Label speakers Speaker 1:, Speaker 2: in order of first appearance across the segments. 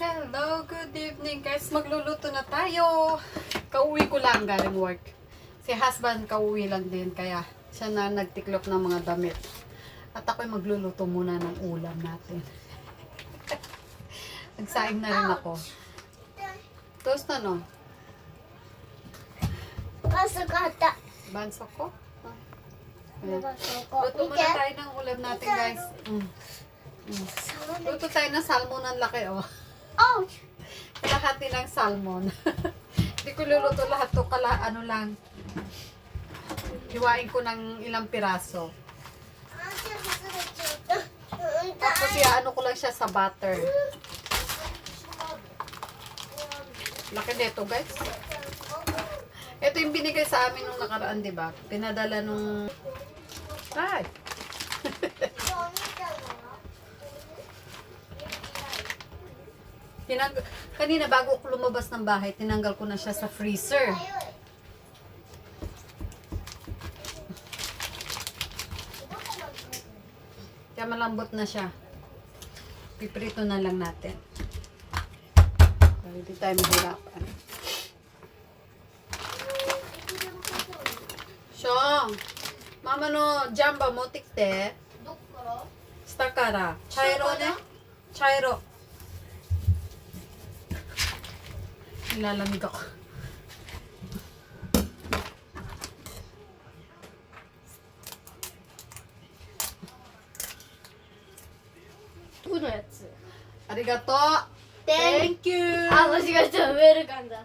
Speaker 1: Hello, good evening guys. Magluluto na tayo. Kauwi ko lang galing work. Si husband kauwi lang din kaya siya na nagtiklop ng mga damit. At ako'y magluluto muna ng ulam natin. Nagsaing na rin ako. Toast na no?
Speaker 2: Masukata.
Speaker 1: Bansok ko? Ayan.
Speaker 2: Masukata.
Speaker 1: Luto muna tayo ng ulam natin guys. Luto tayo ng salmon ng laki oh.
Speaker 2: Ouch!
Speaker 1: Kalahati ng salmon. Hindi ko luluto lahat to, ano lang. Hiwain ko ng ilang piraso. Tapos ano ko lang siya sa butter. Laki nito guys. Ito yung binigay sa amin nung nakaraan, di ba? Pinadala nung... Ay! Kanina bago ako lumabas ng bahay, tinanggal ko na siya sa freezer. Kaya malambot na siya. Piprito na lang natin. Hindi tayo mahirapan. Shong! Mama no, jamba mo tikte. Stakara. Chairo ne? Chairo. Nilalamig ako. Arigato. Thank you.
Speaker 2: あ、間違えた。ウェルカムだ。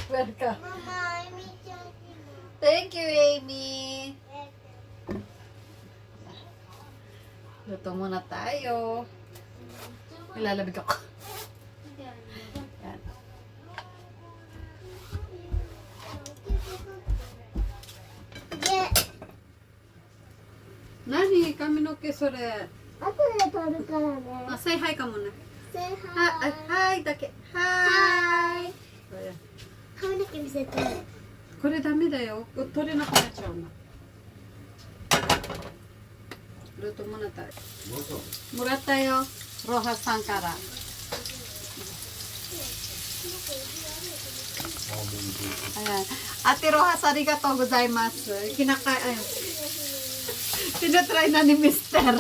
Speaker 1: Welcome.
Speaker 2: ママ、エミちゃん。
Speaker 1: Thank you, Amy. Luto muna tayo. Nilalamig ako. Yan. Nani? Kami no ke sore.
Speaker 2: 後で撮るからね。
Speaker 1: Say hi ka muna.
Speaker 2: Say
Speaker 1: Hi dake. Hi. Ayan.
Speaker 2: 髪の毛見せて。
Speaker 1: これダメだよ。取れなくなっちゃうの。Luto muna tayo. Murat tayo. Rojas san kara. Ayan. Ate Rojas, arigatou gozaimasu. Ayun. Tinatry na ni Mister.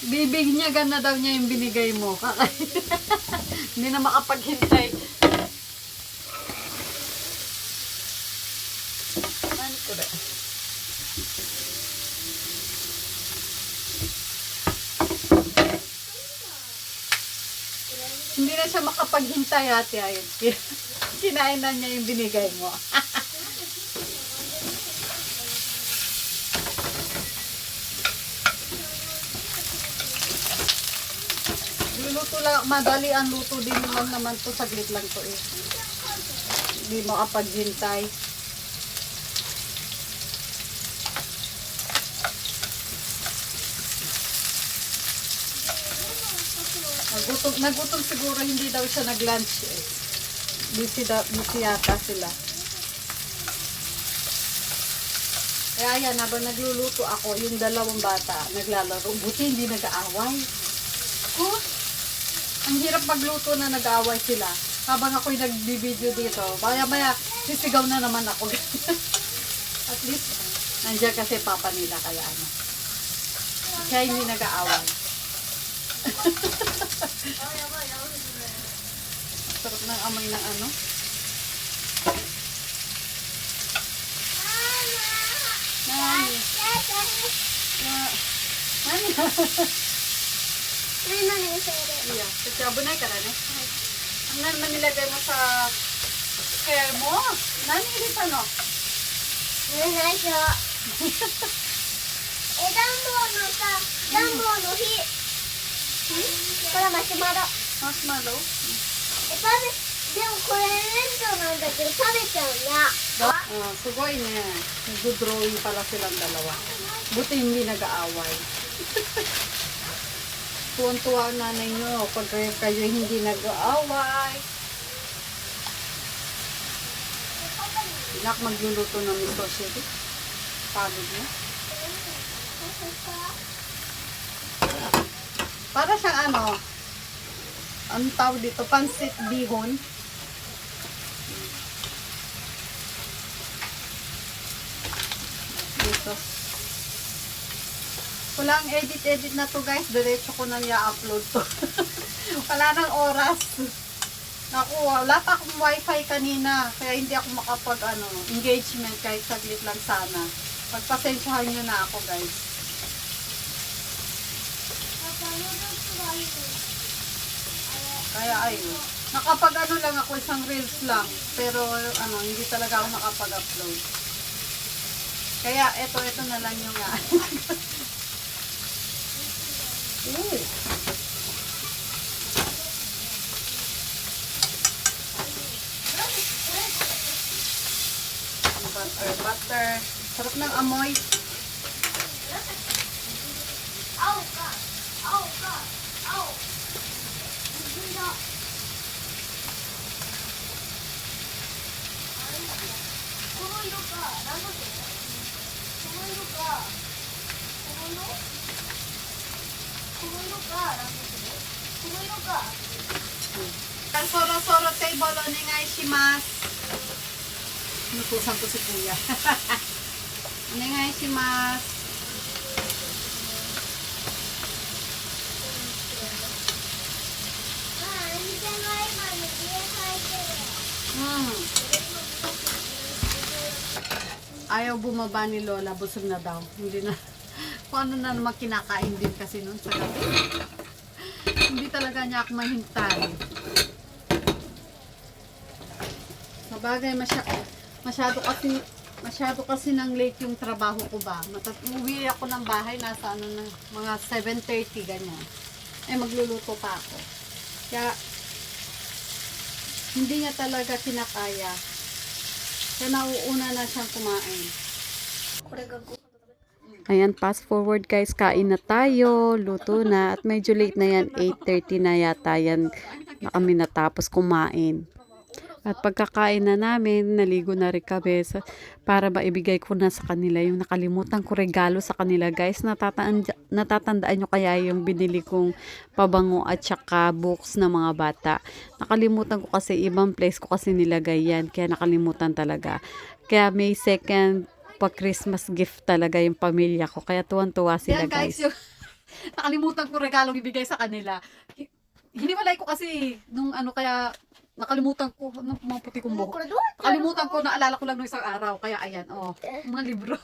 Speaker 1: Bibigyan na daw niya yung binigay mo. Hindi na makapaghintay. Ano ko ba? Hindi na siya makapaghintay ate. Ayun. Kinain na niya yung binigay mo. Luluto lang, madali ang luto din lang naman to, saglit lang to eh. Hindi makapaghintay. Nagutom siguro, hindi daw siya nag-lunch eh. Busy yata sila. Kaya yan, habang nagluluto ako, yung dalawang bata naglalaro. Buti hindi nag-aaway. Oh, ang hirap magluto na nag-aaway sila. Habang ako'y nag-video dito, maya-maya, sisigaw na naman ako. At least, nandiyan kasi papa nila, kaya ano. Kaya hindi nag-aaway. Sarap ng amoy ng ano. Nani? Nani?
Speaker 2: Nani見せる。
Speaker 1: Iya, kasi abunay ka rin eh. Ang naman nilagay mo sa hair mo. Nani ulit ano?
Speaker 2: ね、ないしょ。暖房のさ、暖房の火。これマシュマロ。
Speaker 1: Marshmallow?
Speaker 2: でもこれレントなんだけど食べちゃうな。
Speaker 1: Sugoy niya. Nag-drawing pala silang dalawa. Buti hindi nag-aaway. Tuwan-tuwa ang nanay nyo pag kayo hindi nag-aaway. Inak magluluto ng miso siya. Pagod mo. Para siyang ano, ang tawag dito, pansit bihon. Dito. Walang edit-edit na to guys. Diretso ko nang i-upload to. Wala nang oras. Naku, wala pa akong wifi kanina. Kaya hindi ako makapag engagement kahit saglit lang sana. Pagpasensyahan nyo na ako guys. Kaya ayun. Nakapag lang ako, isang reels lang. Pero hindi talaga ako nakapag-upload. Kaya ito na lang yung Ooh. Butter. Sarap ng amoy. Soro-soro table onegai shimasu. Nutusan ko si kuya. Onegai shimasu. Ayaw bumaba ni Lola, busog na daw. Hindi na. Kung ano na naman kinakain din kasi nun sa gabi. Hindi talaga niya ako mahintay. Sabagay, masyado kasi nang late yung trabaho ko ba. Uwi ako ng bahay, nasa mga 7:30 ganyan. Magluluto pa ako. Kaya, hindi niya talaga kinakaya. Kaya nauuna na siyang kumain. Ayan, fast forward guys, kain na tayo, luto na, at medyo late na yan, 8:30 na yata yan na kami natapos kumain. At pagkakain na namin, naligo na rin kami para maibigay ko na sa kanila yung nakalimutan ko regalo sa kanila guys. Natatandaan nyo kaya yung binili kong pabango at saka books ng mga bata. Nakalimutan ko kasi, ibang place ko kasi nilagay yan, kaya nakalimutan talaga. Kaya may second pa-Christmas gift talaga yung pamilya ko. Kaya tuwan-tuwa sila guys. Yung nakalimutan ko regalo ibigay sa kanila. Hiniwalay ko kasi nung kaya nakalimutan ko mga puti kong buhok. Nakalimutan ko, naalala ko lang nung isang araw. Kaya ayan, mga libro.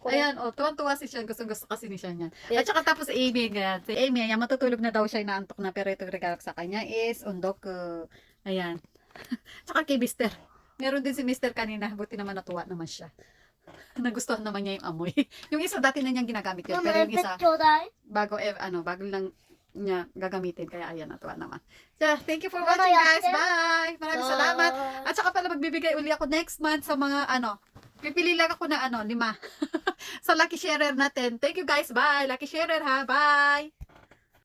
Speaker 1: Ayan, tuwan-tuwa si Sean. Gusto kasi ni Sean yan. At saka tapos Amy, ganyan. Si Amy, ayan, matutulog na daw siya, inaantok na. Pero itong regalo sa kanya is undoku. Ayan. Tsaka kay Mister. Meron din si Mister kanina. Buti naman natuwa naman siya. Nagustuhan naman niya yung amoy. Yung isa dati na niyang ginagamit yun. Pero yung isa, bago lang niya gagamitin. Kaya ayan, natuwa naman. So, thank you for watching guys. Bye! Maraming salamat. At saka pala magbibigay uli ako next month sa mga pipili lang ako na 5. Sa lucky sharer natin. Thank you guys. Bye! Lucky sharer ha. Bye!